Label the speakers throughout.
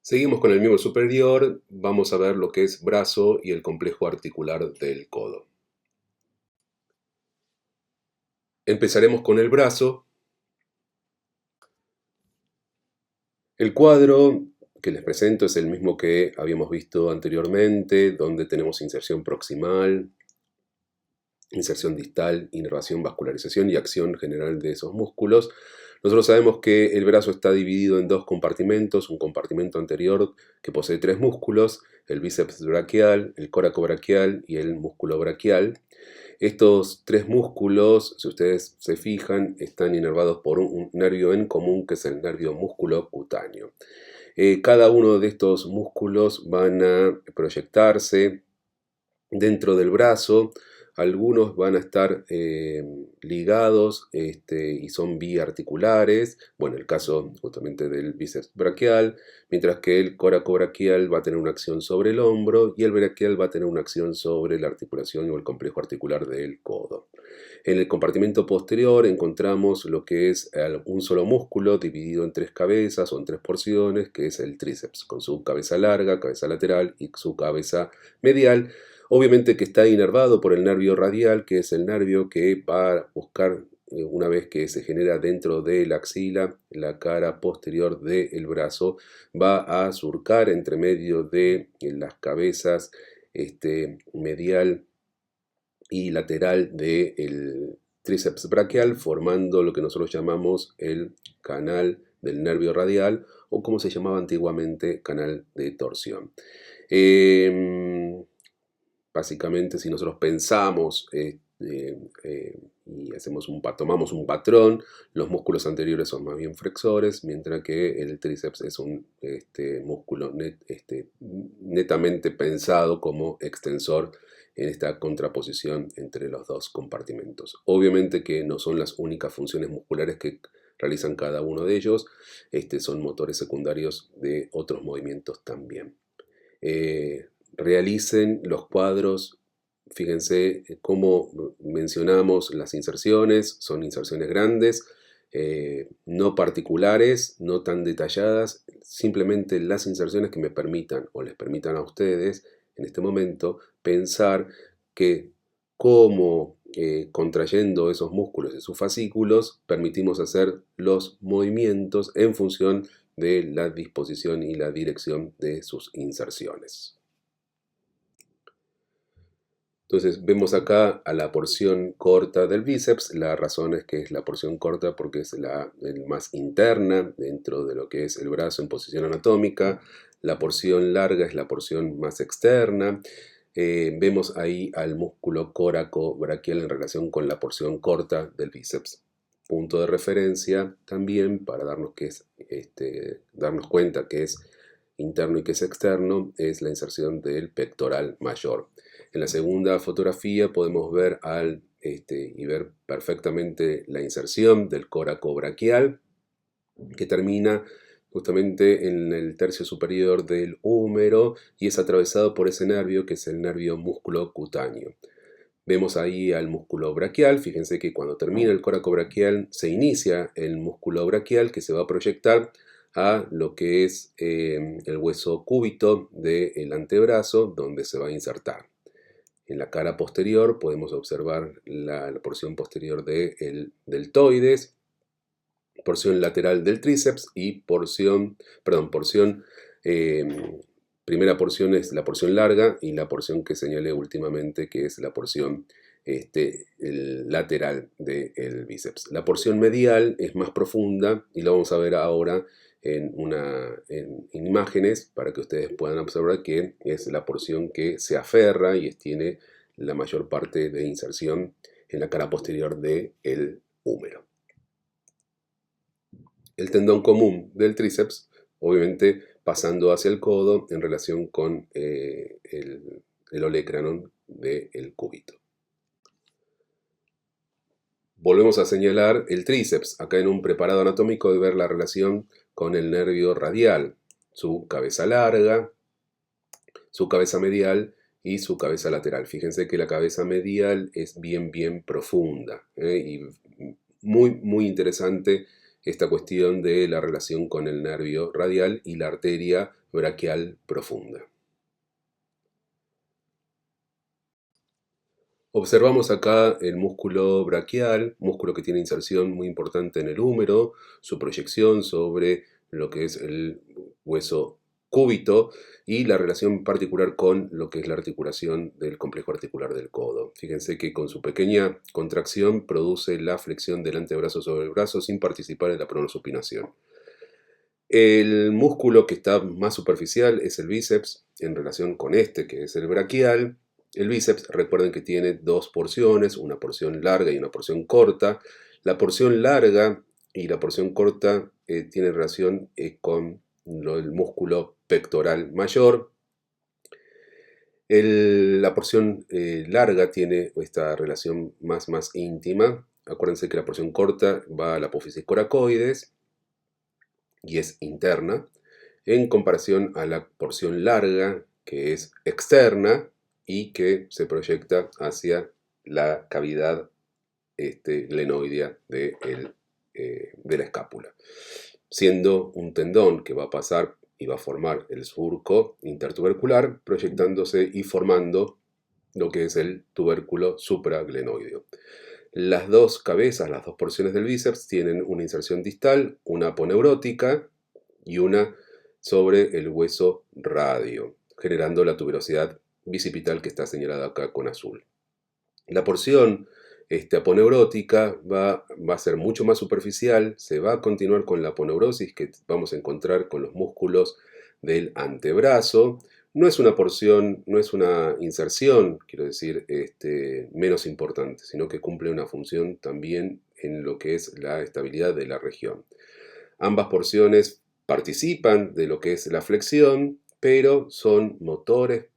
Speaker 1: Seguimos con el miembro superior, vamos a ver lo que es brazo y el complejo articular del codo. Empezaremos con el brazo. El cuadro que les presento es el mismo que habíamos visto anteriormente, donde tenemos inserción proximal, inserción distal, inervación, vascularización y acción general de esos músculos. Nosotros sabemos que el brazo está dividido en dos compartimentos, un compartimento anterior que posee tres músculos, el bíceps braquial, el coracobraquial y el músculo braquial. Estos tres músculos, si ustedes se fijan, están inervados por un nervio en común que es el nervio músculo cutáneo. Cada uno de estos músculos van a proyectarse dentro del brazo. Algunos van a estar ligados y son biarticulares, bueno, el caso justamente del bíceps braquial, mientras que el coracobraquial va a tener una acción sobre el hombro y el braquial va a tener una acción sobre la articulación o el complejo articular del codo. En el compartimento posterior encontramos lo que es un solo músculo dividido en tres cabezas o en tres porciones, que es el tríceps, con su cabeza larga, cabeza lateral y su cabeza medial. Obviamente que está inervado por el nervio radial, que es el nervio que va a buscar, una vez que se genera dentro de la axila, la cara posterior del brazo, va a surcar entre medio de las cabezas medial y lateral del tríceps braquial, formando lo que nosotros llamamos el canal del nervio radial, o como se llamaba antiguamente, canal de torsión. Básicamente, si nosotros pensamos y tomamos un patrón, los músculos anteriores son más bien flexores, mientras que el tríceps es un músculo netamente pensado como extensor en esta contraposición entre los dos compartimentos. Obviamente que no son las únicas funciones musculares que realizan cada uno de ellos, son motores secundarios de otros movimientos también. Realicen los cuadros, fíjense cómo mencionamos las inserciones, son inserciones grandes, no particulares, no tan detalladas, simplemente las inserciones que me permitan o les permitan a ustedes en este momento pensar que cómo contrayendo esos músculos y sus fascículos permitimos hacer los movimientos en función de la disposición y la dirección de sus inserciones. Entonces vemos acá a la porción corta del bíceps. La razón es que es la porción corta porque es la más interna dentro de lo que es el brazo en posición anatómica. La porción larga es la porción más externa. Vemos ahí al músculo coracobraquial en relación con la porción corta del bíceps. Punto de referencia también para darnos cuenta que es interno y que es externo es la inserción del pectoral mayor. En la segunda fotografía podemos ver y ver perfectamente la inserción del coracobraquial, que termina justamente en el tercio superior del húmero y es atravesado por ese nervio que es el nervio músculo cutáneo. Vemos ahí al músculo braquial. Fíjense que cuando termina el coracobraquial se inicia el músculo braquial que se va a proyectar a lo que es el hueso cúbito del antebrazo, donde se va a insertar. En la cara posterior podemos observar la porción posterior del deltoides, porción lateral del tríceps y primera porción es la porción larga y la porción que señalé últimamente que es la porción lateral del bíceps. La porción medial es más profunda y lo vamos a ver ahora en imágenes para que ustedes puedan observar que es la porción que se aferra y tiene la mayor parte de inserción en la cara posterior del húmero. El tendón común del tríceps, obviamente pasando hacia el codo en relación con el olecranon del cúbito. Volvemos a señalar el tríceps, acá en un preparado anatómico de ver la relación con el nervio radial, su cabeza larga, su cabeza medial y su cabeza lateral. Fíjense que la cabeza medial es bien profunda y muy interesante esta cuestión de la relación con el nervio radial y la arteria braquial profunda. Observamos acá el músculo braquial, músculo que tiene inserción muy importante en el húmero, su proyección sobre lo que es el hueso cúbito y la relación particular con lo que es la articulación del complejo articular del codo. Fíjense que con su pequeña contracción produce la flexión del antebrazo sobre el brazo sin participar en la pronosupinación. El músculo que está más superficial es el bíceps en relación con este, que es el braquial. El bíceps, recuerden que tiene dos porciones, una porción larga y una porción corta. La porción larga y la porción corta tienen relación con el músculo pectoral mayor. La porción larga tiene esta relación más íntima. Acuérdense que la porción corta va a la apófisis coracoides y es interna, en comparación a la porción larga, que es externa y que se proyecta hacia la cavidad glenoidea de la escápula, siendo un tendón que va a pasar y va a formar el surco intertubercular, proyectándose y formando lo que es el tubérculo supraglenoideo. Las dos cabezas, las dos porciones del bíceps, tienen una inserción distal, una aponeurótica y una sobre el hueso radio, generando la tuberosidad bicipital que está señalada acá con azul. La porción aponeurótica va a ser mucho más superficial, se va a continuar con la aponeurosis que vamos a encontrar con los músculos del antebrazo. No es una porción, no es una inserción, quiero decir, menos importante, sino que cumple una función también en lo que es la estabilidad de la región. Ambas porciones participan de lo que es la flexión, pero son motores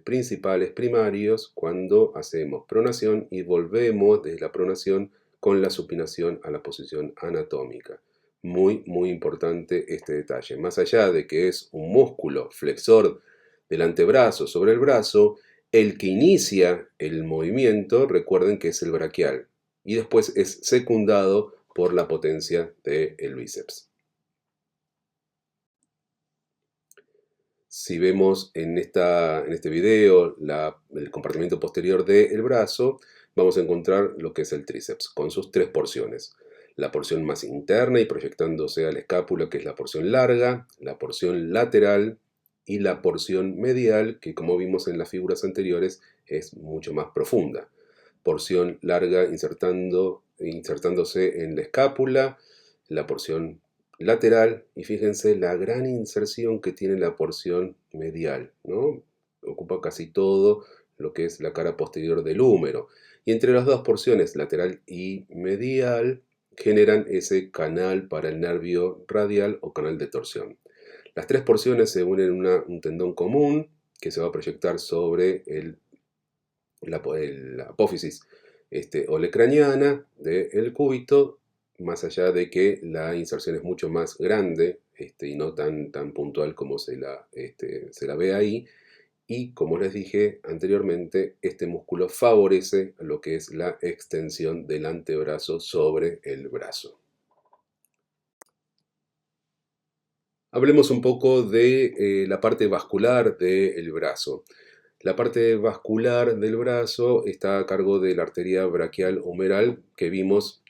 Speaker 1: principales, primarios, cuando hacemos pronación y volvemos desde la pronación con la supinación a la posición anatómica. Muy importante este detalle. Más allá de que es un músculo flexor del antebrazo sobre el brazo, el que inicia el movimiento, recuerden que es el braquial, y después es secundado por la potencia del bíceps. Si vemos en este video el compartimiento posterior del brazo, vamos a encontrar lo que es el tríceps, con sus tres porciones. La porción más interna y proyectándose a la escápula, que es la porción larga, la porción lateral y la porción medial, que como vimos en las figuras anteriores, es mucho más profunda. Porción larga insertándose en la escápula, la porción lateral, y fíjense la gran inserción que tiene la porción medial, ¿no? Ocupa casi todo lo que es la cara posterior del húmero. Y entre las dos porciones, lateral y medial, generan ese canal para el nervio radial o canal de torsión. Las tres porciones se unen en un tendón común que se va a proyectar sobre la apófisis olecraniana del cúbito, más allá de que la inserción es mucho más grande y no tan puntual como se la ve ahí. Y como les dije anteriormente, este músculo favorece lo que es la extensión del antebrazo sobre el brazo. Hablemos un poco de la parte vascular del brazo. La parte vascular del brazo está a cargo de la arteria braquial humeral que vimos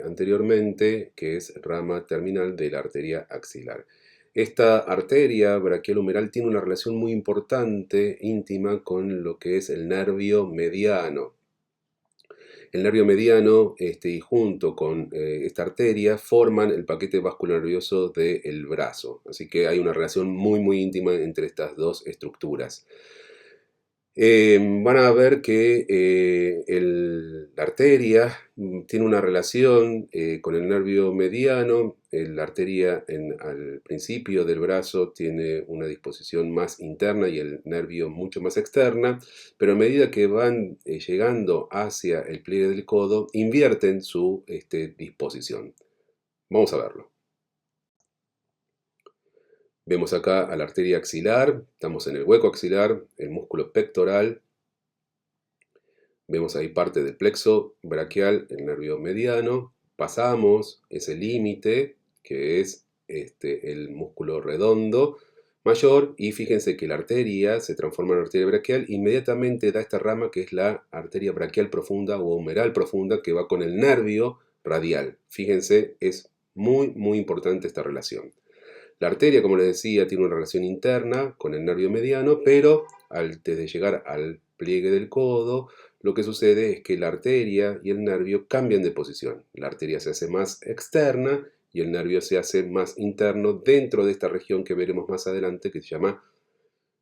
Speaker 1: anteriormente, que es rama terminal de la arteria axilar. Esta arteria braquial humeral tiene una relación muy importante, íntima, con lo que es el nervio mediano. El nervio mediano y junto con esta arteria forman el paquete vascular-nervioso del brazo. Así que hay una relación muy íntima entre estas dos estructuras. Van a ver que la arteria tiene una relación con el nervio mediano. La arteria al principio del brazo tiene una disposición más interna y el nervio mucho más externa, pero a medida que van llegando hacia el pliegue del codo, invierten su disposición. Vamos a verlo. Vemos acá a la arteria axilar, estamos en el hueco axilar, el músculo pectoral. Vemos ahí parte del plexo braquial, el nervio mediano. Pasamos ese límite, que es el músculo redondo, mayor, y fíjense que la arteria se transforma en arteria braquial, inmediatamente da esta rama que es la arteria braquial profunda o humeral profunda, que va con el nervio radial. Fíjense, es muy importante esta relación. La arteria, como les decía, tiene una relación interna con el nervio mediano, pero antes de llegar al pliegue del codo, lo que sucede es que la arteria y el nervio cambian de posición. La arteria se hace más externa y el nervio se hace más interno dentro de esta región que veremos más adelante, que se llama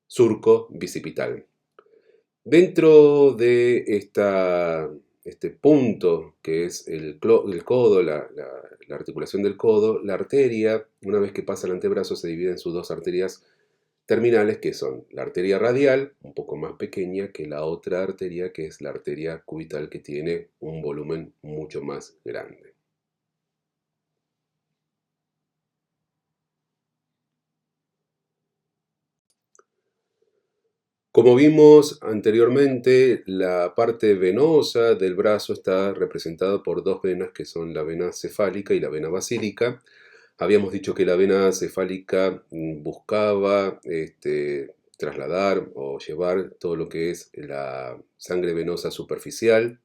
Speaker 1: surco bicipital. Dentro de este punto que es el codo, la articulación del codo, la arteria, una vez que pasa el antebrazo, se divide en sus dos arterias terminales, que son la arteria radial, un poco más pequeña que la otra arteria, que es la arteria cubital, que tiene un volumen mucho más grande. Como vimos anteriormente, la parte venosa del brazo está representada por dos venas, que son la vena cefálica y la vena basílica. Habíamos dicho que la vena cefálica buscaba trasladar o llevar todo lo que es la sangre venosa superficial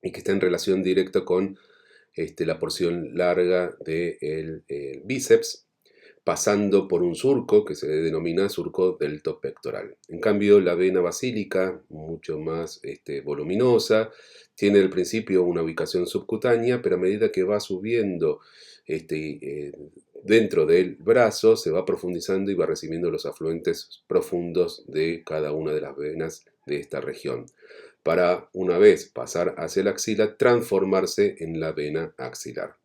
Speaker 1: y que está en relación directa con la porción larga del bíceps, pasando por un surco que se denomina surco deltopectoral. En cambio, la vena basílica, mucho más voluminosa, tiene al principio una ubicación subcutánea, pero a medida que va subiendo dentro del brazo, se va profundizando y va recibiendo los afluentes profundos de cada una de las venas de esta región, para una vez pasar hacia la axila, transformarse en la vena axilar.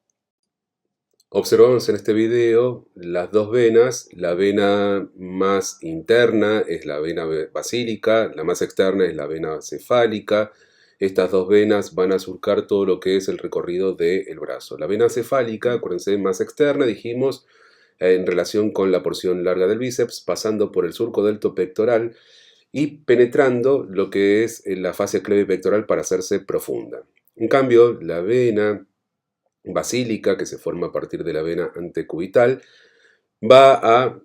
Speaker 1: Observamos en este video las dos venas. La vena más interna es la vena basílica, la más externa es la vena cefálica. Estas dos venas van a surcar todo lo que es el recorrido del brazo. La vena cefálica, acuérdense, más externa, dijimos, en relación con la porción larga del bíceps, pasando por el surco deltopectoral y penetrando lo que es la fascia clavipectoral para hacerse profunda. En cambio, la vena basílica, que se forma a partir de la vena antecubital, va a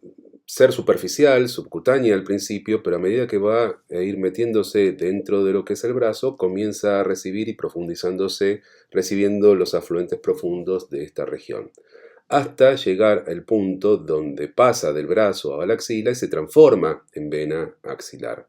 Speaker 1: ser superficial, subcutánea al principio, pero a medida que va a ir metiéndose dentro de lo que es el brazo, comienza a recibir y profundizándose, recibiendo los afluentes profundos de esta región, hasta llegar al punto donde pasa del brazo a la axila y se transforma en vena axilar.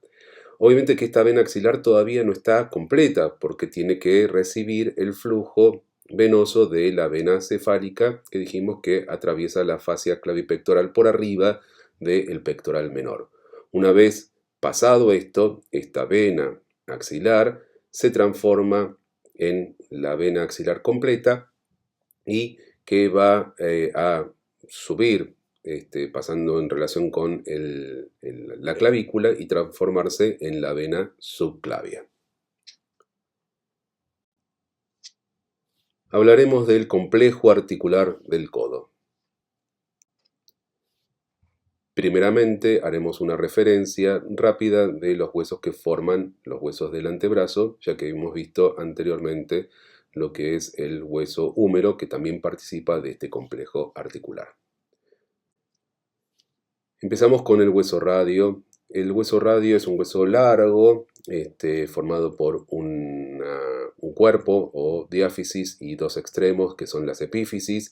Speaker 1: Obviamente que esta vena axilar todavía no está completa porque tiene que recibir el flujo venoso de la vena cefálica, que dijimos que atraviesa la fascia clavipectoral por arriba del pectoral menor. Una vez pasado esto, esta vena axilar se transforma en la vena axilar completa y que va a subir pasando en relación con la clavícula y transformarse en la vena subclavia. Hablaremos del complejo articular del codo. Primeramente haremos una referencia rápida de los huesos que forman los huesos del antebrazo, ya que hemos visto anteriormente lo que es el hueso húmero, que también participa de este complejo articular. Empezamos con el hueso radio. El hueso radio es un hueso largo, formado por un cuerpo o diáfisis y dos extremos que son las epífisis.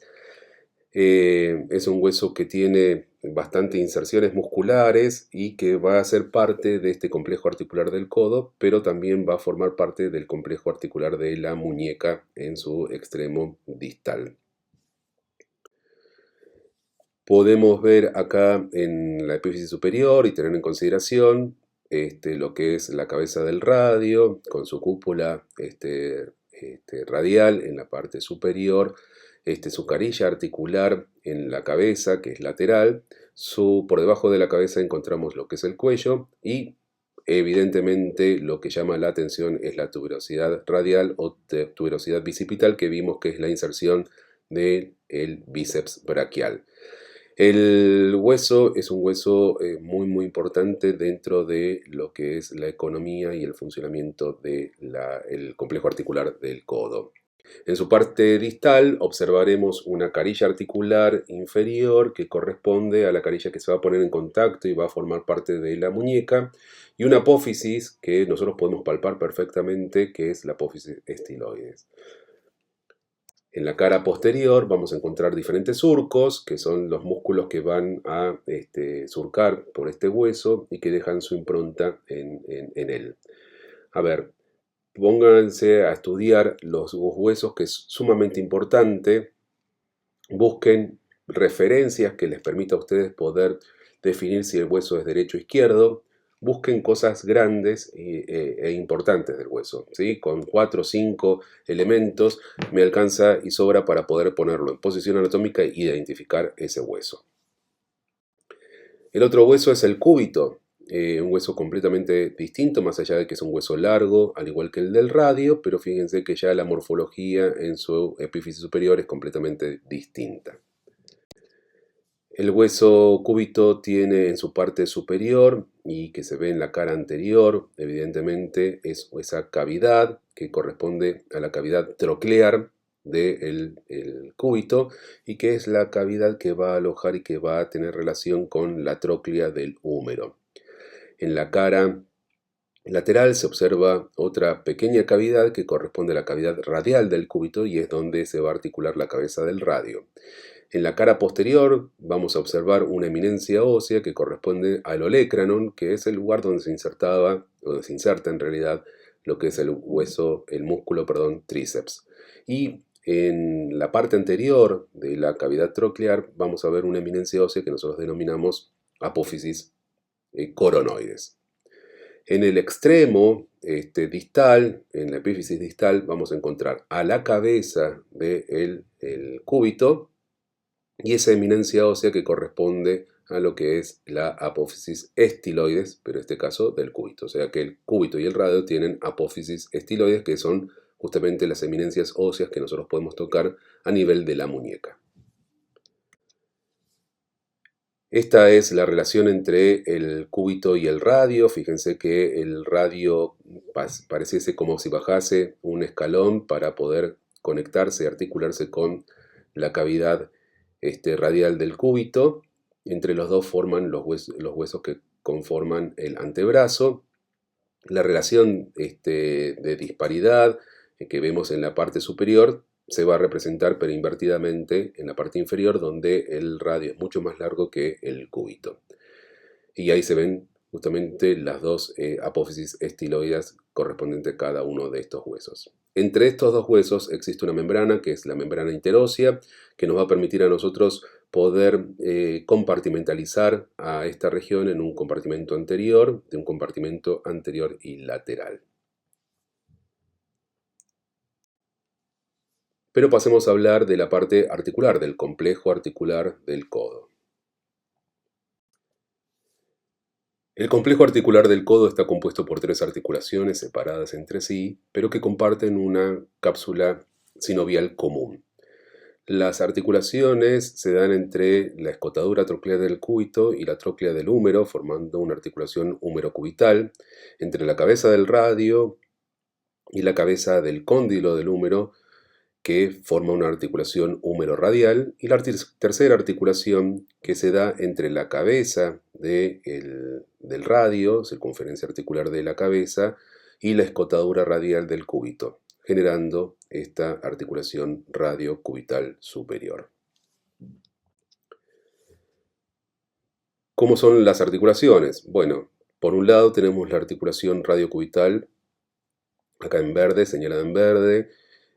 Speaker 1: Es un hueso que tiene bastantes inserciones musculares y que va a ser parte de este complejo articular del codo, pero también va a formar parte del complejo articular de la muñeca en su extremo distal. Podemos ver acá en la epífisis superior y tener en consideración lo que es la cabeza del radio con su cúpula radial en la parte superior, su carilla articular en la cabeza, que es lateral. Por debajo de la cabeza encontramos lo que es el cuello y evidentemente lo que llama la atención es la tuberosidad radial o tuberosidad bicipital, que vimos que es la inserción del bíceps braquial. El hueso es un hueso muy importante dentro de lo que es la economía y el funcionamiento del complejo articular del codo. En su parte distal observaremos una carilla articular inferior que corresponde a la carilla que se va a poner en contacto y va a formar parte de la muñeca, y una apófisis que nosotros podemos palpar perfectamente, que es la apófisis estiloides. En la cara posterior vamos a encontrar diferentes surcos, que son los músculos que van a surcar por este hueso y que dejan su impronta en él. A ver, pónganse a estudiar los huesos, que es sumamente importante. Busquen referencias que les permita a ustedes poder definir si el hueso es derecho o izquierdo. Busquen cosas grandes e importantes del hueso, ¿sí? Con 4 o 5 elementos me alcanza y sobra para poder ponerlo en posición anatómica e identificar ese hueso. El otro hueso es el cúbito, un hueso completamente distinto, más allá de que es un hueso largo, al igual que el del radio, pero fíjense que ya la morfología en su epífisis superior es completamente distinta. El hueso cúbito tiene en su parte superior, y que se ve en la cara anterior, evidentemente es esa cavidad que corresponde a la cavidad troclear del cúbito, y que es la cavidad que va a alojar y que va a tener relación con la tróclea del húmero. En la cara lateral se observa otra pequeña cavidad que corresponde a la cavidad radial del cúbito, y es donde se va a articular la cabeza del radio. En la cara posterior vamos a observar una eminencia ósea que corresponde al olecranon, que es el lugar donde se insertaba, o donde se inserta en realidad, lo que es el hueso, el músculo, perdón, tríceps. Y en la parte anterior de la cavidad troclear vamos a ver una eminencia ósea que nosotros denominamos apófisis coronoides. En el extremo distal, en la epífisis distal, vamos a encontrar a la cabeza del cúbito, y esa eminencia ósea que corresponde a lo que es la apófisis estiloides, pero en este caso del cúbito. O sea que el cúbito y el radio tienen apófisis estiloides, que son justamente las eminencias óseas que nosotros podemos tocar a nivel de la muñeca. Esta es la relación entre el cúbito y el radio. Fíjense que el radio pareciese como si bajase un escalón para poder conectarse, articularse con la cavidad radial del cúbito. Entre los dos forman los huesos que conforman el antebrazo. La relación de disparidad que vemos en la parte superior se va a representar, pero invertidamente, en la parte inferior, donde el radio es mucho más largo que el cúbito. Y ahí se ven justamente las dos apófisis estiloides correspondientes a cada uno de estos huesos. Entre estos dos huesos existe una membrana, que es la membrana interósea, que nos va a permitir a nosotros poder compartimentalizar a esta región en un compartimento anterior, de un compartimento anterior y lateral. Pero pasemos a hablar de la parte articular, del complejo articular del codo. El complejo articular del codo está compuesto por 3 articulaciones separadas entre sí, pero que comparten una cápsula sinovial común. Las articulaciones se dan entre la escotadura troclear del cúbito y la tróclea del húmero, formando una articulación húmero-cubital, entre la cabeza del radio y la cabeza del cóndilo del húmero, que forma una articulación húmero-radial, y la tercera articulación que se da entre la cabeza del radio, circunferencia articular de la cabeza, y la escotadura radial del cúbito, generando esta articulación radiocubital superior. ¿Cómo son las articulaciones? Bueno, por un lado tenemos la articulación radiocubital, acá en verde, señalada en verde,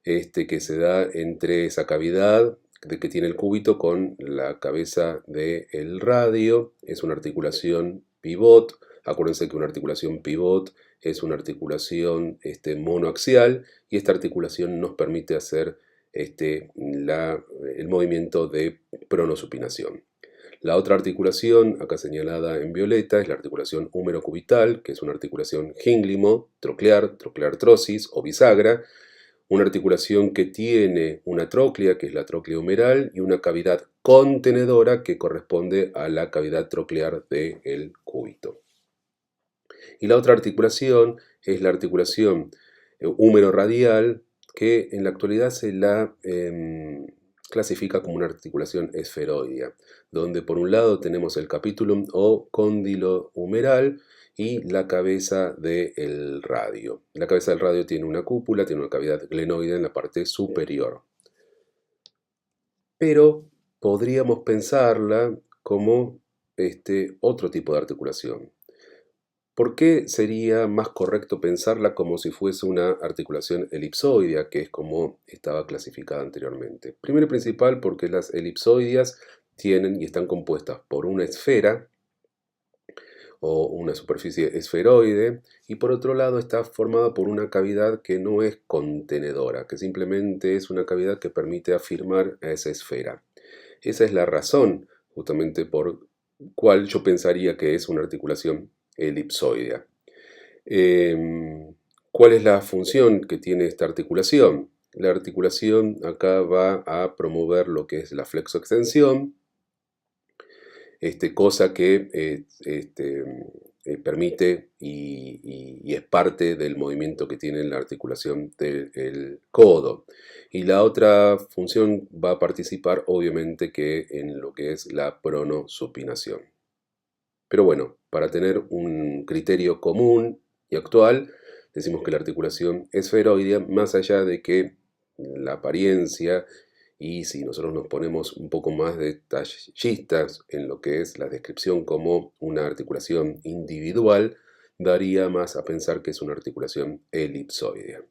Speaker 1: que se da entre esa cavidad que tiene el cúbito con la cabeza del radio. Es una articulación pivot. Acuérdense que una articulación pivot es una articulación monoaxial, y esta articulación nos permite hacer el movimiento de pronosupinación. La otra articulación, acá señalada en violeta, es la articulación húmero-cubital, que es una articulación gínglimo, troclear trosis o bisagra, una articulación que tiene una tróclea, que es la tróclea humeral, y una cavidad contenedora que corresponde a la cavidad troclear del cúbito. Y la otra articulación es la articulación húmero-radial, que en la actualidad se la clasifica como una articulación esferoidea, donde por un lado tenemos el capitulum o cóndilo humeral y la cabeza del radio. La cabeza del radio tiene una cúpula, tiene una cavidad glenoide en la parte superior. Pero podríamos pensarla como otro tipo de articulación. ¿Por qué sería más correcto pensarla como si fuese una articulación elipsoidea, que es como estaba clasificada anteriormente? Primero y principal porque las elipsoideas tienen y están compuestas por una esfera o una superficie esferoide, y por otro lado está formada por una cavidad que no es contenedora, que simplemente es una cavidad que permite afirmar a esa esfera. Esa es la razón justamente por cual yo pensaría que es una articulación elipsoidea. ¿Cuál es la función que tiene esta articulación? La articulación acá va a promover lo que es la flexoextensión, cosa que permite y es parte del movimiento que tiene la articulación del codo. Y la otra función va a participar obviamente que en lo que es la pronosupinación. Pero bueno, para tener un criterio común y actual, decimos que la articulación esferoidea, más allá de que la apariencia, y si nosotros nos ponemos un poco más detallistas en lo que es la descripción como una articulación individual, daría más a pensar que es una articulación elipsoidea.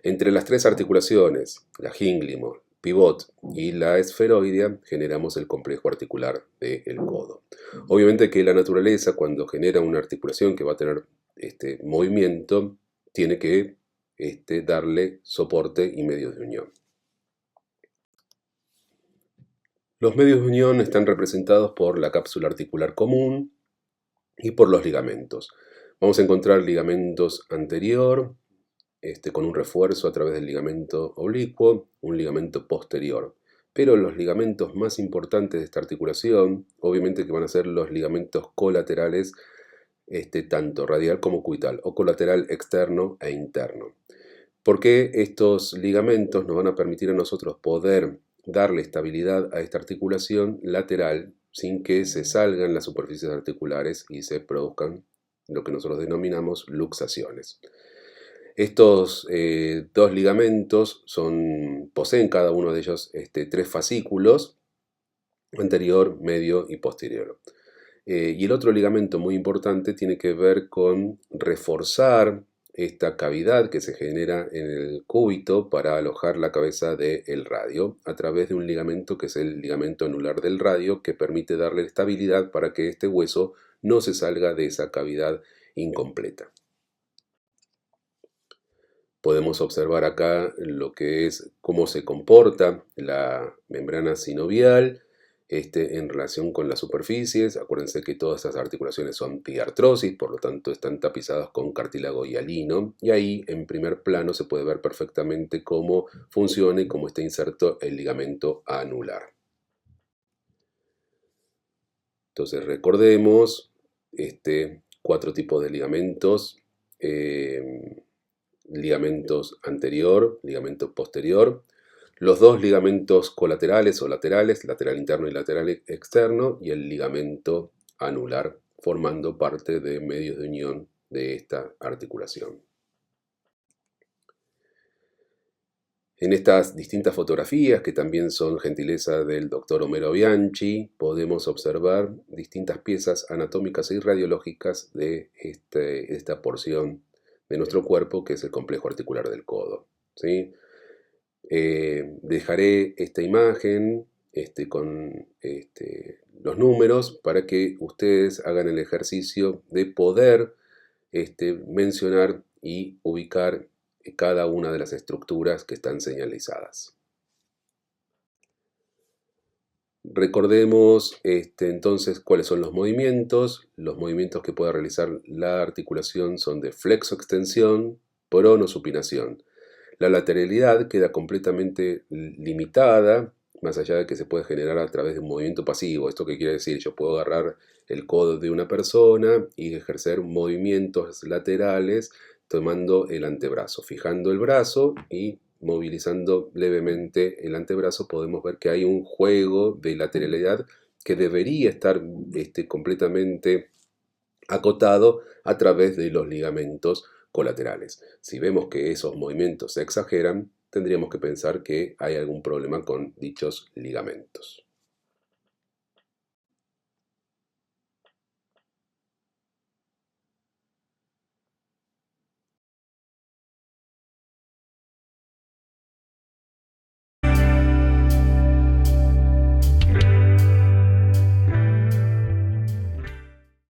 Speaker 1: Entre las tres articulaciones, la gínglimo, pivot y la esferoidea, generamos el complejo articular del codo. Obviamente que la naturaleza, cuando genera una articulación que va a tener movimiento, tiene que darle soporte y medios de unión. Los medios de unión están representados por la cápsula articular común y por los ligamentos. Vamos a encontrar ligamentos anterior, con un refuerzo a través del ligamento oblicuo, un ligamento posterior. Pero los ligamentos más importantes de esta articulación, obviamente que van a ser los ligamentos colaterales, tanto radial como cubital, o colateral externo e interno. Porque estos ligamentos nos van a permitir a nosotros poder darle estabilidad a esta articulación lateral sin que se salgan las superficies articulares y se produzcan lo que nosotros denominamos luxaciones. Estos dos ligamentos poseen cada uno de ellos tres fascículos, anterior, medio y posterior. Y el otro ligamento muy importante tiene que ver con reforzar esta cavidad que se genera en el cúbito para alojar la cabeza del radio a través de un ligamento que es el ligamento anular del radio, que permite darle estabilidad para que este hueso no se salga de esa cavidad incompleta. Podemos observar acá lo que es cómo se comporta la membrana sinovial en relación con las superficies. Acuérdense que todas estas articulaciones son diartrosis, por lo tanto están tapizadas con cartílago hialino, y ahí en primer plano se puede ver perfectamente cómo funciona y cómo está inserto el ligamento anular. Entonces recordemos 4 tipos de ligamentos. Ligamentos anterior, ligamento posterior, los dos ligamentos colaterales o laterales, lateral interno y lateral externo, y el ligamento anular, formando parte de medios de unión de esta articulación. En estas distintas fotografías, que también son gentileza del doctor Homero Bianchi, podemos observar distintas piezas anatómicas y radiológicas de esta porción de nuestro cuerpo, que es el complejo articular del codo, ¿sí? Dejaré esta imagen con los números para que ustedes hagan el ejercicio de poder mencionar y ubicar cada una de las estructuras que están señalizadas. Recordemos entonces cuáles son los movimientos. Los movimientos que puede realizar la articulación son de flexoextensión, pronosupinación. La lateralidad queda completamente limitada, más allá de que se puede generar a través de un movimiento pasivo. ¿Esto qué quiere decir? Yo puedo agarrar el codo de una persona y ejercer movimientos laterales tomando el antebrazo, fijando el brazo y movilizando levemente el antebrazo, podemos ver que hay un juego de lateralidad que debería estar completamente acotado a través de los ligamentos colaterales. Si vemos que esos movimientos se exageran, tendríamos que pensar que hay algún problema con dichos ligamentos.